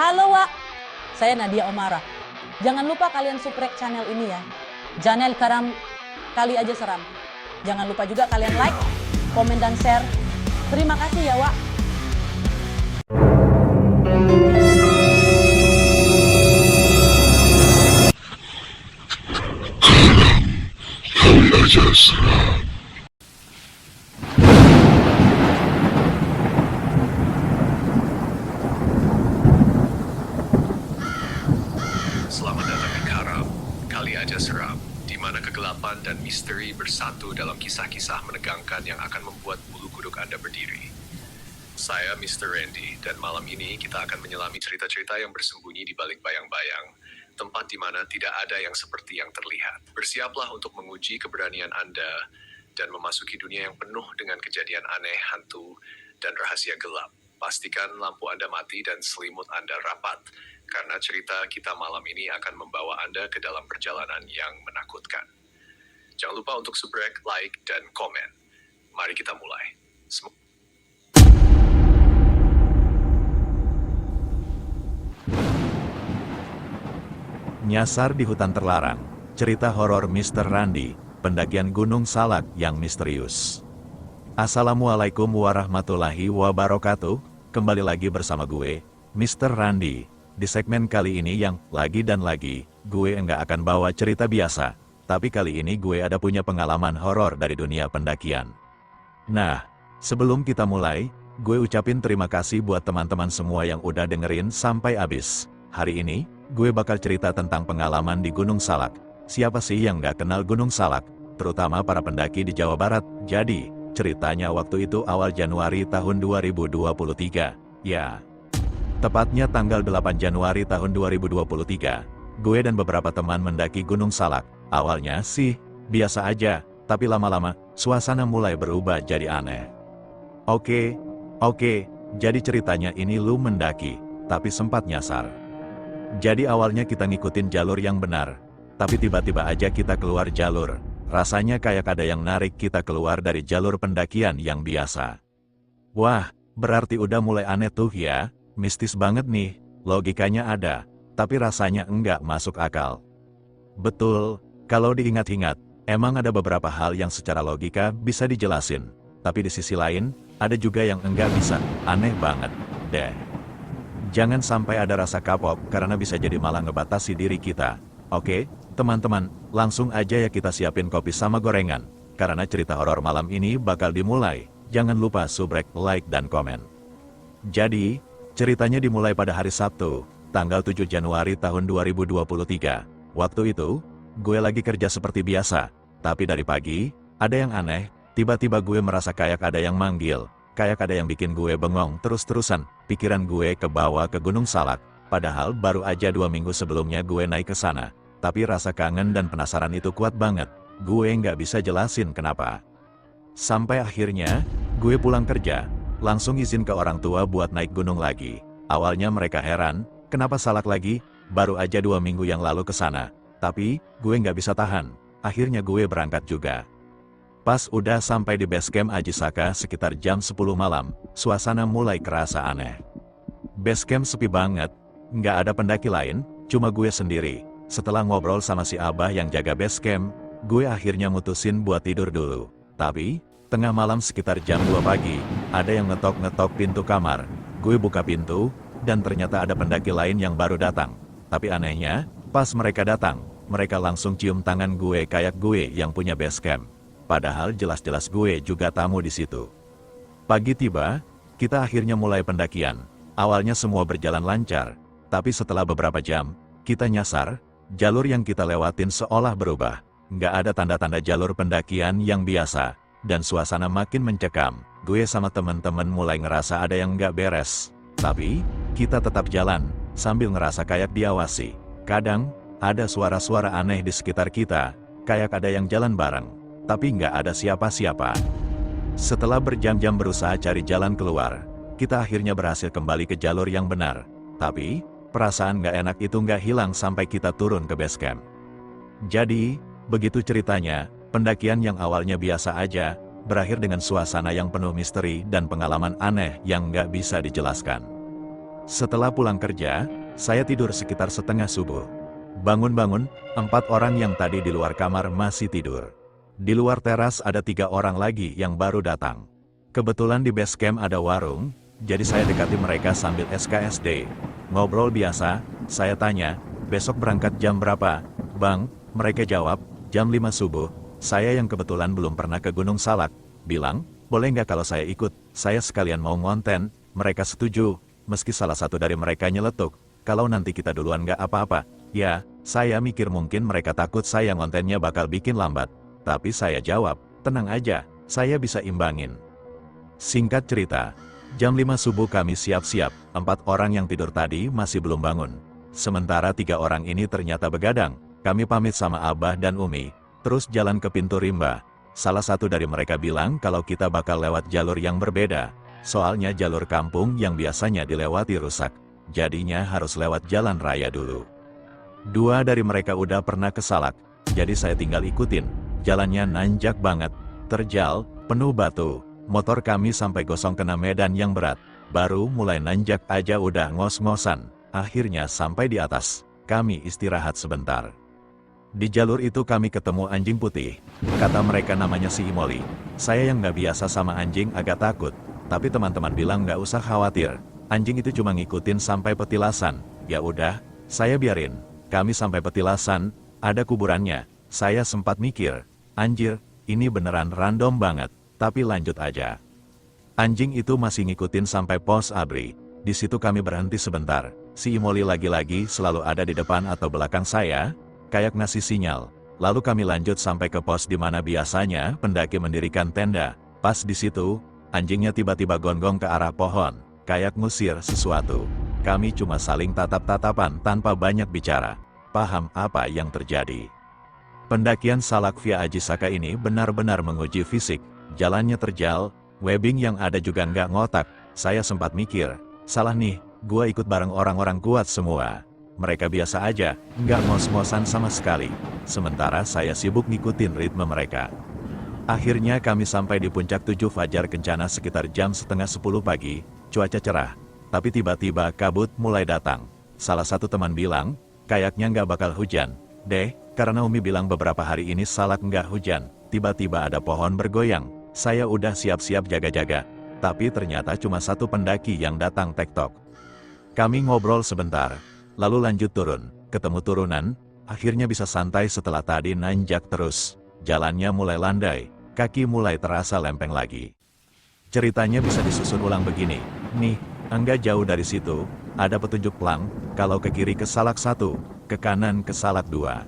Halo Wak, saya Nadia Omara. Jangan lupa kalian subscribe channel ini ya. Channel Karam Kali Aja Seram. Jangan lupa juga kalian like, komen dan share. Terima kasih ya Wak. Kali Aja Seram. Selamat datang di Karam, Kali Aja Seram, di mana kegelapan dan misteri bersatu dalam kisah-kisah menegangkan yang akan membuat bulu kuduk Anda berdiri. Saya Mr. Randy, dan malam ini kita akan menyelami cerita-cerita yang bersembunyi di balik bayang-bayang, tempat di mana tidak ada yang seperti yang terlihat. Bersiaplah untuk menguji keberanian Anda dan memasuki dunia yang penuh dengan kejadian aneh, hantu, dan rahasia gelap. Pastikan lampu Anda mati dan selimut Anda rapat, karena cerita kita malam ini akan membawa Anda ke dalam perjalanan yang menakutkan. Jangan lupa untuk subscribe, like, dan komen. Mari kita mulai. Nyasar di hutan terlarang, cerita horor Mr. Randy, pendakian Gunung Salak yang misterius. Assalamualaikum warahmatullahi wabarakatuh, kembali lagi bersama gue, Mr. Randy. Di segmen kali ini yang lagi dan lagi, gue enggak akan bawa cerita biasa, tapi kali ini gue ada punya pengalaman horor dari dunia pendakian. Nah, sebelum kita mulai, gue ucapin terima kasih buat teman-teman semua yang udah dengerin sampai habis. Hari ini, gue bakal cerita tentang pengalaman di Gunung Salak. Siapa sih yang nggak kenal Gunung Salak, terutama para pendaki di Jawa Barat? Jadi, ceritanya waktu itu awal Januari tahun 2023. Ya, tepatnya tanggal 8 Januari tahun 2023. Gue dan beberapa teman mendaki Gunung Salak. Awalnya sih, biasa aja, tapi lama-lama, suasana mulai berubah jadi aneh. Oke, jadi ceritanya ini lu mendaki, tapi sempat nyasar. Jadi awalnya kita ngikutin jalur yang benar, tapi tiba-tiba aja kita keluar jalur. Rasanya kayak ada yang narik kita keluar dari jalur pendakian yang biasa. Wah, berarti udah mulai aneh tuh ya, mistis banget nih, logikanya ada, tapi rasanya enggak masuk akal. Betul, kalau diingat-ingat, emang ada beberapa hal yang secara logika bisa dijelasin, tapi di sisi lain, ada juga yang enggak bisa, aneh banget, deh. Jangan sampai ada rasa kapok, karena bisa jadi malah ngebatasi diri kita. Oke, teman-teman, langsung aja ya kita siapin kopi sama gorengan, karena cerita horor malam ini bakal dimulai. Jangan lupa subscribe, like, dan komen. Jadi, ceritanya dimulai pada hari Sabtu, tanggal 7 Januari tahun 2023. Waktu itu, gue lagi kerja seperti biasa, tapi dari pagi, ada yang aneh, tiba-tiba gue merasa kayak ada yang manggil. Kayak ada yang bikin gue bengong terus-terusan, pikiran gue kebawa ke Gunung Salak, padahal baru aja 2 minggu sebelumnya gue naik ke sana. Tapi rasa kangen dan penasaran itu kuat banget, gue nggak bisa jelasin kenapa. Sampai akhirnya, gue pulang kerja, langsung izin ke orang tua buat naik gunung lagi. Awalnya mereka heran, kenapa Salak lagi, baru aja 2 minggu yang lalu ke sana. Tapi, gue nggak bisa tahan, akhirnya gue berangkat juga. Pas udah sampai di base camp Aji Saka sekitar jam 10 malam, suasana mulai kerasa aneh. Base camp sepi banget, nggak ada pendaki lain, cuma gue sendiri. Setelah ngobrol sama si Abah yang jaga base camp, gue akhirnya mutusin buat tidur dulu. Tapi, tengah malam sekitar jam 2 pagi, ada yang ngetok-ngetok pintu kamar. Gue buka pintu, dan ternyata ada pendaki lain yang baru datang. Tapi anehnya, pas mereka datang, mereka langsung cium tangan gue kayak gue yang punya base camp. Padahal jelas-jelas gue juga tamu di situ. Pagi tiba, kita akhirnya mulai pendakian. Awalnya semua berjalan lancar, tapi setelah beberapa jam, kita nyasar, jalur yang kita lewatin seolah berubah. Nggak ada tanda-tanda jalur pendakian yang biasa, dan suasana makin mencekam. Gue sama temen-temen mulai ngerasa ada yang nggak beres. Tapi, kita tetap jalan, sambil ngerasa kayak diawasi. Kadang, ada suara-suara aneh di sekitar kita, kayak ada yang jalan bareng. Tapi nggak ada siapa-siapa. Setelah berjam-jam berusaha cari jalan keluar, kita akhirnya berhasil kembali ke jalur yang benar. Tapi, perasaan nggak enak itu nggak hilang sampai kita turun ke base camp. Jadi, begitu ceritanya, pendakian yang awalnya biasa aja, berakhir dengan suasana yang penuh misteri dan pengalaman aneh yang nggak bisa dijelaskan. Setelah pulang kerja, saya tidur sekitar setengah subuh. Bangun-bangun, 4 orang yang tadi di luar kamar masih tidur. Di luar teras ada 3 orang lagi yang baru datang. Kebetulan di base camp ada warung, jadi saya dekati mereka sambil SKSD. Ngobrol biasa, saya tanya, besok berangkat jam berapa? Bang, mereka jawab, jam 5 subuh. Saya yang kebetulan belum pernah ke Gunung Salak, bilang, boleh nggak kalau saya ikut? Saya sekalian mau ngonten. Mereka setuju, meski salah satu dari mereka nyeletuk, kalau nanti kita duluan nggak apa-apa. Ya, saya mikir mungkin mereka takut saya ngontennya bakal bikin lambat. Tapi saya jawab, tenang aja, saya bisa imbangin. Singkat cerita, jam 5 subuh kami siap-siap, 4 orang yang tidur tadi masih belum bangun. Sementara 3 orang ini ternyata begadang. Kami pamit sama Abah dan Umi, terus jalan ke pintu rimba. Salah satu dari mereka bilang kalau kita bakal lewat jalur yang berbeda. Soalnya jalur kampung yang biasanya dilewati rusak. Jadinya harus lewat jalan raya dulu. 2 dari mereka udah pernah ke Salak, jadi saya tinggal ikutin. Jalannya nanjak banget, terjal, penuh batu. Motor kami sampai gosong kena medan yang berat. Baru mulai nanjak aja udah ngos-ngosan. Akhirnya sampai di atas, kami istirahat sebentar. Di jalur itu kami ketemu anjing putih. Kata mereka namanya si Imoli. Saya yang nggak biasa sama anjing agak takut. Tapi teman-teman bilang nggak usah khawatir. Anjing itu cuma ngikutin sampai petilasan. Ya udah, saya biarin. Kami sampai petilasan, ada kuburannya. Saya sempat mikir, anjir, ini beneran random banget. Tapi lanjut aja. Anjing itu masih ngikutin sampai pos ABRI. Di situ kami berhenti sebentar. Si Imoli lagi-lagi selalu ada di depan atau belakang saya, kayak ngasih sinyal. Lalu kami lanjut sampai ke pos di mana biasanya pendaki mendirikan tenda. Pas di situ, anjingnya tiba-tiba gonggong ke arah pohon, kayak ngusir sesuatu. Kami cuma saling tatap-tatapan tanpa banyak bicara. Paham apa yang terjadi. Pendakian Salak via Ajisaka ini benar-benar menguji fisik. Jalannya terjal, webbing yang ada juga nggak ngotak. Saya sempat mikir, salah nih, gua ikut bareng orang-orang kuat semua. Mereka biasa aja, nggak ngos-ngosan sama sekali. Sementara saya sibuk ngikutin ritme mereka. Akhirnya kami sampai di puncak 7 Fajar Kencana sekitar jam setengah 10 pagi, cuaca cerah. Tapi tiba-tiba kabut mulai datang. Salah satu teman bilang, kayaknya nggak bakal hujan. Deh, karena Umi bilang beberapa hari ini Salak nggak hujan. Tiba-tiba ada pohon bergoyang. Saya udah siap-siap jaga-jaga. Tapi ternyata cuma satu pendaki yang datang tektok. Kami ngobrol sebentar, lalu lanjut turun. Ketemu turunan, akhirnya bisa santai setelah tadi nanjak terus. Jalannya mulai landai, kaki mulai terasa lempeng lagi. Ceritanya bisa disusun ulang begini. Nih, enggak jauh dari situ, ada petunjuk plang, kalau ke kiri ke Salak 1, ke kanan ke Salak 2.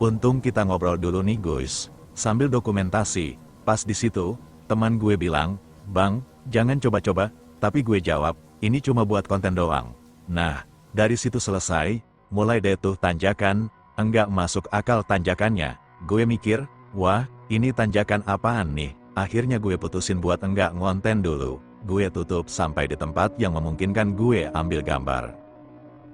Untung kita ngobrol dulu nih guys, sambil dokumentasi. Pas di situ, teman gue bilang, Bang, jangan coba-coba, tapi gue jawab, ini cuma buat konten doang. Nah, dari situ selesai, mulai deh tuh tanjakan, enggak masuk akal tanjakannya. Gue mikir, wah, ini tanjakan apaan nih? Akhirnya gue putusin buat enggak ngonten dulu. Gue tutup sampai di tempat yang memungkinkan gue ambil gambar.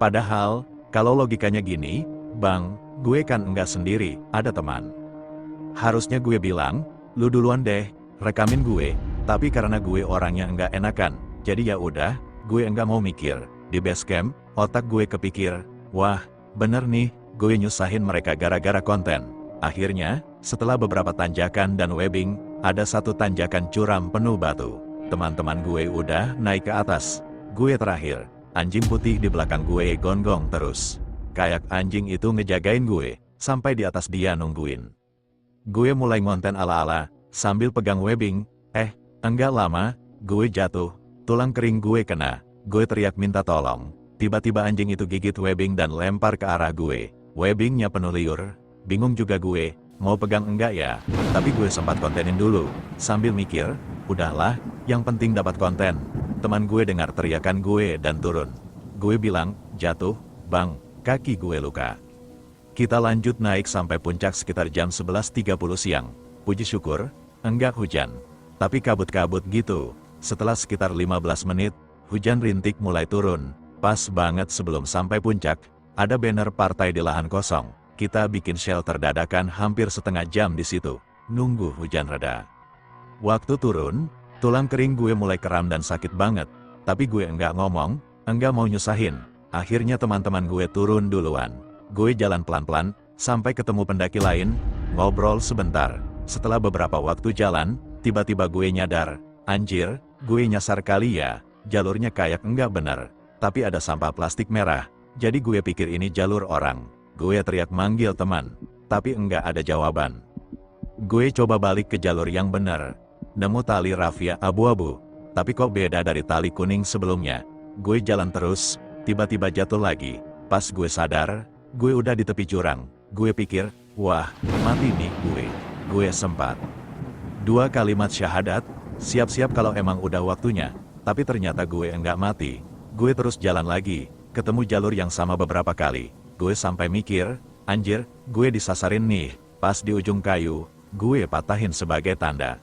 Padahal, kalau logikanya gini, Bang, gue kan enggak sendiri, ada teman. Harusnya gue bilang, lu duluan deh, rekamin gue. Tapi karena gue orangnya enggak enakan, jadi ya udah, gue enggak mau mikir. Di base camp, otak gue kepikir, wah, bener nih, gue nyusahin mereka gara-gara konten. Akhirnya, setelah beberapa tanjakan dan webbing, ada satu tanjakan curam penuh batu. Teman-teman gue udah naik ke atas. Gue terakhir. Anjing putih di belakang gue gonggong terus. Kayak anjing itu ngejagain gue, sampai di atas dia nungguin. Gue mulai ngonten ala-ala, sambil pegang webbing. Enggak lama, gue jatuh. Tulang kering gue kena. Gue teriak minta tolong. Tiba-tiba anjing itu gigit webbing dan lempar ke arah gue. Webbingnya penuh liur. Bingung juga gue, mau pegang enggak ya? Tapi gue sempat kontenin dulu. Sambil mikir, udahlah, yang penting dapat konten. Teman gue dengar teriakan gue dan turun. Gue bilang, jatuh, Bang, kaki gue luka. Kita lanjut naik sampai puncak sekitar jam 11.30 siang. Puji syukur, enggak hujan. Tapi kabut-kabut gitu. Setelah sekitar 15 menit, hujan rintik mulai turun. Pas banget sebelum sampai puncak, ada banner partai di lahan kosong. Kita bikin shelter dadakan hampir setengah jam di situ, nunggu hujan reda. Waktu turun, tulang kering gue mulai kram dan sakit banget. Tapi gue enggak ngomong, enggak mau nyusahin. Akhirnya teman-teman gue turun duluan. Gue jalan pelan-pelan, sampai ketemu pendaki lain, ngobrol sebentar. Setelah beberapa waktu jalan, tiba-tiba gue nyadar, anjir, gue nyasar kali ya, jalurnya kayak enggak bener. Tapi ada sampah plastik merah, jadi gue pikir ini jalur orang. Gue teriak manggil teman, tapi enggak ada jawaban. Gue coba balik ke jalur yang bener, nemu tali rafia abu-abu, tapi kok beda dari tali kuning sebelumnya. Gue jalan terus, tiba-tiba jatuh lagi. Pas gue sadar, gue udah di tepi jurang. Gue pikir, wah, mati nih gue. Gue sempat 2 kalimat syahadat, siap-siap kalau emang udah waktunya. Tapi ternyata gue enggak mati. Gue terus jalan lagi, ketemu jalur yang sama beberapa kali. Gue sampai mikir, anjir, gue disasarin nih. Pas di ujung kayu, gue patahin sebagai tanda.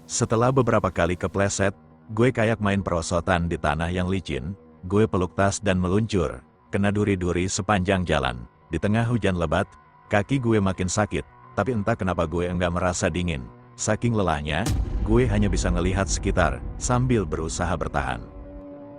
Setelah beberapa kali kepleset, gue kayak main perosotan di tanah yang licin. Gue peluk tas dan meluncur, kena duri-duri sepanjang jalan. Di tengah hujan lebat, kaki gue makin sakit, tapi entah kenapa gue enggak merasa dingin. Saking lelahnya, gue hanya bisa ngelihat sekitar, sambil berusaha bertahan.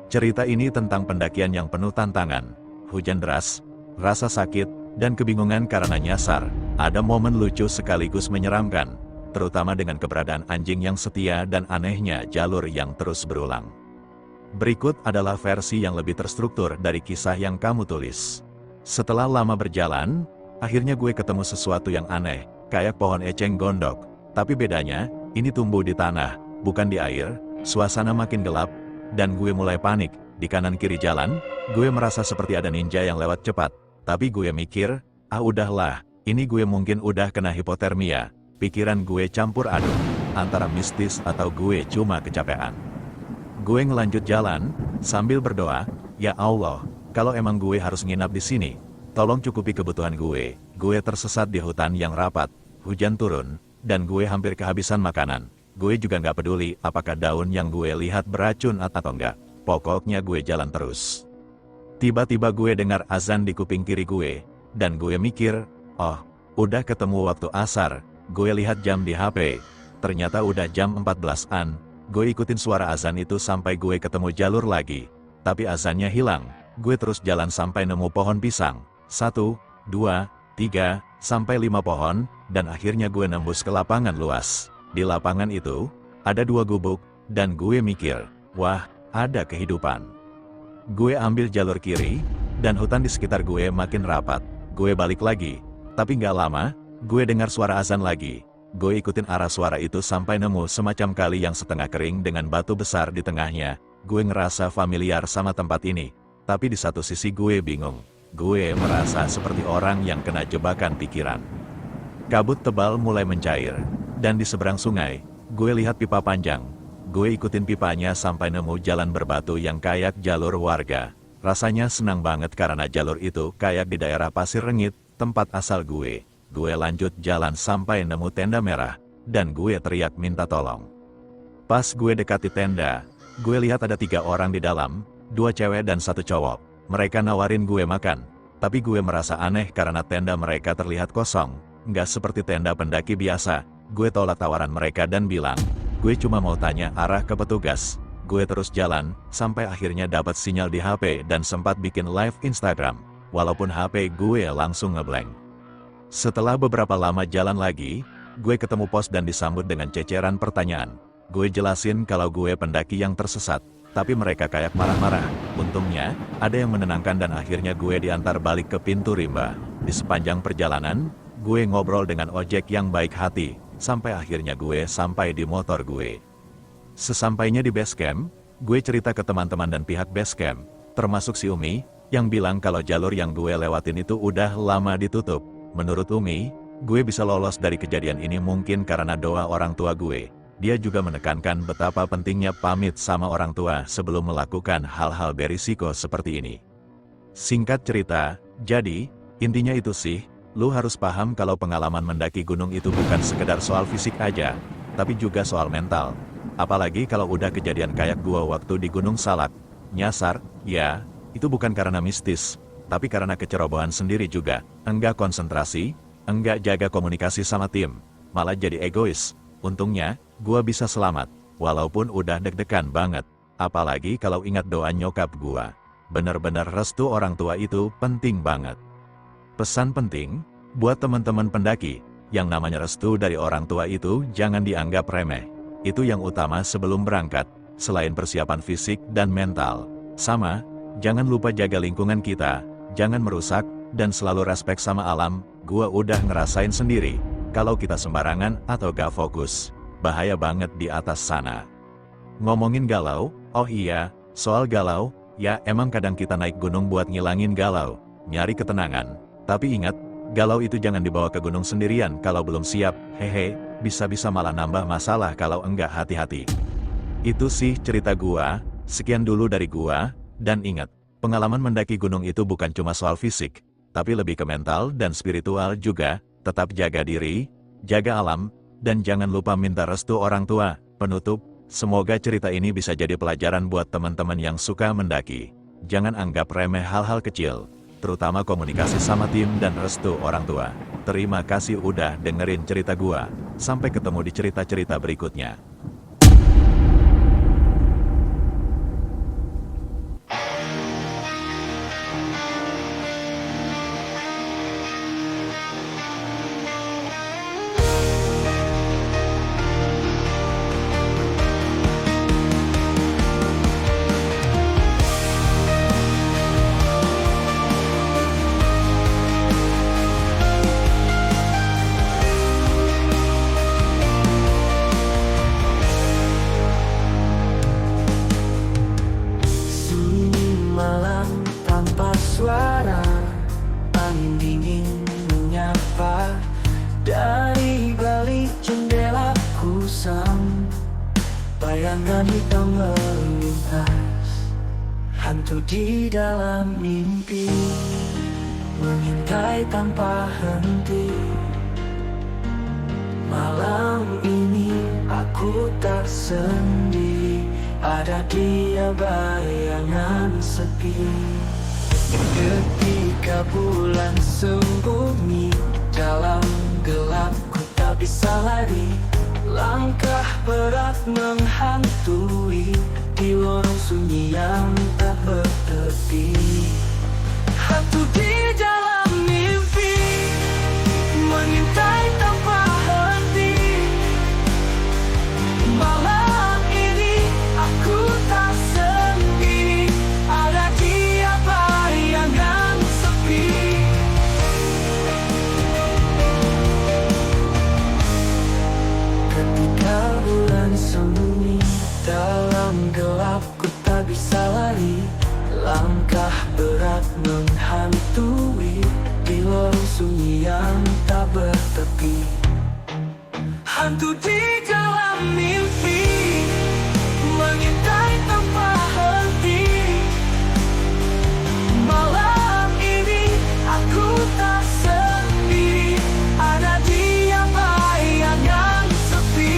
Cerita ini tentang pendakian yang penuh tantangan, hujan deras, rasa sakit, dan kebingungan karena nyasar. Ada momen lucu sekaligus menyeramkan, terutama dengan keberadaan anjing yang setia dan anehnya jalur yang terus berulang. Berikut adalah versi yang lebih terstruktur dari kisah yang kamu tulis. Setelah lama berjalan, akhirnya gue ketemu sesuatu yang aneh, kayak pohon eceng gondok. Tapi bedanya, ini tumbuh di tanah, bukan di air. Suasana makin gelap, dan gue mulai panik. Di kanan kiri jalan, gue merasa seperti ada ninja yang lewat cepat. Tapi gue mikir, udahlah, ini gue mungkin udah kena hipotermia. Pikiran gue campur aduk, antara mistis atau gue cuma kecapean. Gue ngelanjut jalan, sambil berdoa, ya Allah, kalau emang gue harus nginap di sini, tolong cukupi kebutuhan gue. Gue tersesat di hutan yang rapat, hujan turun, dan gue hampir kehabisan makanan. Gue juga nggak peduli apakah daun yang gue lihat beracun atau enggak. Pokoknya gue jalan terus. Tiba-tiba gue dengar azan di kuping kiri gue, dan gue mikir, oh, udah ketemu waktu asar. Gue lihat jam di HP, ternyata udah jam 14-an. Gue ikutin suara azan itu sampai gue ketemu jalur lagi. Tapi azannya hilang. Gue terus jalan sampai nemu pohon pisang. 1, 2, 3, sampai 5 pohon, dan akhirnya gue nembus ke lapangan luas. Di lapangan itu, ada 2 gubuk, dan gue mikir, wah, ada kehidupan. Gue ambil jalur kiri, dan hutan di sekitar gue makin rapat. Gue balik lagi, tapi nggak lama, gue dengar suara azan lagi. Gue ikutin arah suara itu sampai nemu semacam kali yang setengah kering dengan batu besar di tengahnya. Gue ngerasa familiar sama tempat ini, tapi di satu sisi gue bingung. Gue merasa seperti orang yang kena jebakan pikiran. Kabut tebal mulai mencair, dan di seberang sungai, gue lihat pipa panjang. Gue ikutin pipanya sampai nemu jalan berbatu yang kayak jalur warga. Rasanya senang banget karena jalur itu kayak di daerah Pasir Rengit, tempat asal gue. Gue lanjut jalan sampai nemu tenda merah, dan gue teriak minta tolong. Pas gue dekati tenda, gue lihat ada 3 orang di dalam, 2 cewek dan 1 cowok. Mereka nawarin gue makan, tapi gue merasa aneh karena tenda mereka terlihat kosong. Nggak seperti tenda pendaki biasa. Gue tolak tawaran mereka dan bilang, gue cuma mau tanya arah ke petugas. Gue terus jalan, sampai akhirnya dapat sinyal di HP dan sempat bikin live Instagram, walaupun HP gue langsung ngeblank. Setelah beberapa lama jalan lagi, gue ketemu pos dan disambut dengan ceceran pertanyaan. Gue jelasin kalau gue pendaki yang tersesat, tapi mereka kayak marah-marah. Untungnya, ada yang menenangkan dan akhirnya gue diantar balik ke pintu rimba. Di sepanjang perjalanan, gue ngobrol dengan ojek yang baik hati, sampai akhirnya gue sampai di motor gue. Sesampainya di base camp, gue cerita ke teman-teman dan pihak base camp, termasuk si Umi, yang bilang kalau jalur yang gue lewatin itu udah lama ditutup. Menurut Umi, gue bisa lolos dari kejadian ini mungkin karena doa orang tua gue. Dia juga menekankan betapa pentingnya pamit sama orang tua sebelum melakukan hal-hal berisiko seperti ini. Singkat cerita, jadi, intinya itu sih, lu harus paham kalau pengalaman mendaki gunung itu bukan sekedar soal fisik aja, tapi juga soal mental. Apalagi kalau udah kejadian kayak gua waktu di Gunung Salak. Nyasar, ya, itu bukan karena mistis, tapi karena kecerobohan sendiri juga. Enggak konsentrasi, enggak jaga komunikasi sama tim, malah jadi egois. Untungnya, gua bisa selamat, walaupun udah deg-degan banget. Apalagi kalau ingat doa nyokap gua. benar-benar restu orang tua itu penting banget. Pesan penting, buat teman-teman pendaki, yang namanya restu dari orang tua itu jangan dianggap remeh. Itu yang utama sebelum berangkat, selain persiapan fisik dan mental. Sama, jangan lupa jaga lingkungan kita, jangan merusak, dan selalu respek sama alam. Gua udah ngerasain sendiri, kalau kita sembarangan atau gak fokus, bahaya banget di atas sana. Ngomongin galau, oh iya, soal galau, ya emang kadang kita naik gunung buat ngilangin galau, nyari ketenangan. Tapi ingat, galau itu jangan dibawa ke gunung sendirian kalau belum siap, hehe, bisa-bisa malah nambah masalah kalau enggak hati-hati. Itu sih cerita gua, sekian dulu dari gua, dan ingat, pengalaman mendaki gunung itu bukan cuma soal fisik, tapi lebih ke mental dan spiritual juga. Tetap jaga diri, jaga alam, dan jangan lupa minta restu orang tua. Penutup, semoga cerita ini bisa jadi pelajaran buat teman-teman yang suka mendaki. Jangan anggap remeh hal-hal kecil, terutama komunikasi sama tim dan restu orang tua. Terima kasih udah dengerin cerita gua. Sampai ketemu di cerita-cerita berikutnya. Suara angin dingin menyapa dari balik jendela kusam. Bayangan hitam melintas, hantu di dalam mimpi, mengintai tanpa henti. Malam ini aku tak sendiri, ada dia bayangan sepi. Ketika bulan sembunyi dalam gelap, ku tak bisa lari. Langkah berat menghantui di lorong sunyi yang tak bertepi. Hantu di dalam mimpi, mengintai tanpa henti. Malam ini aku tak sendiri, ada dia bayangan sepi. Ketika bulan sembunyi dalam gelap, ku tak bisa lari. Langkah berat menghantui di lorong sunyi yang tak bertepi. Hantu di dalam mimpi, mengintai tanpa henti. Malam ini aku tak sendiri, ada dia bayangan sepi.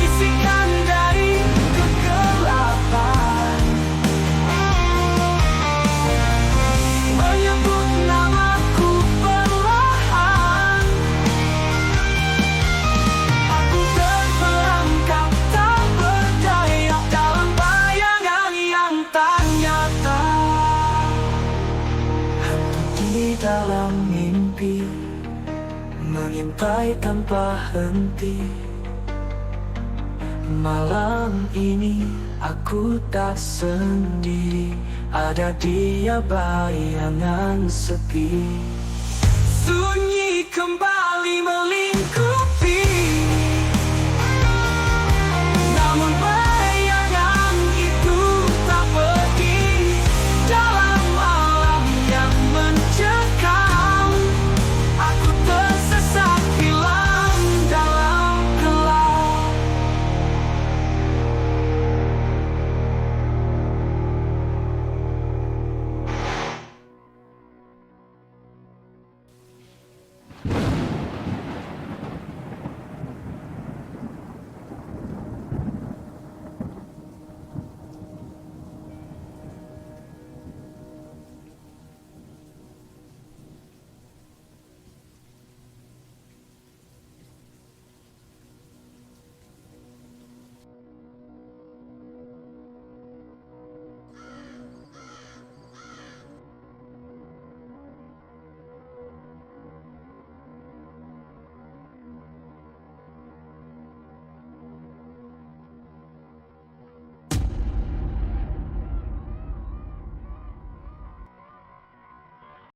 Bisikan dari kegelapan menyebut namaku perlahan. Aku terperangkap tak berdaya dalam bayangan yang tak nyata. Hantu di dalam mimpi, mengintai tanpa henti. Malam ini aku tak sendiri, ada dia bayangan sepi. Sunyi kembali melingkup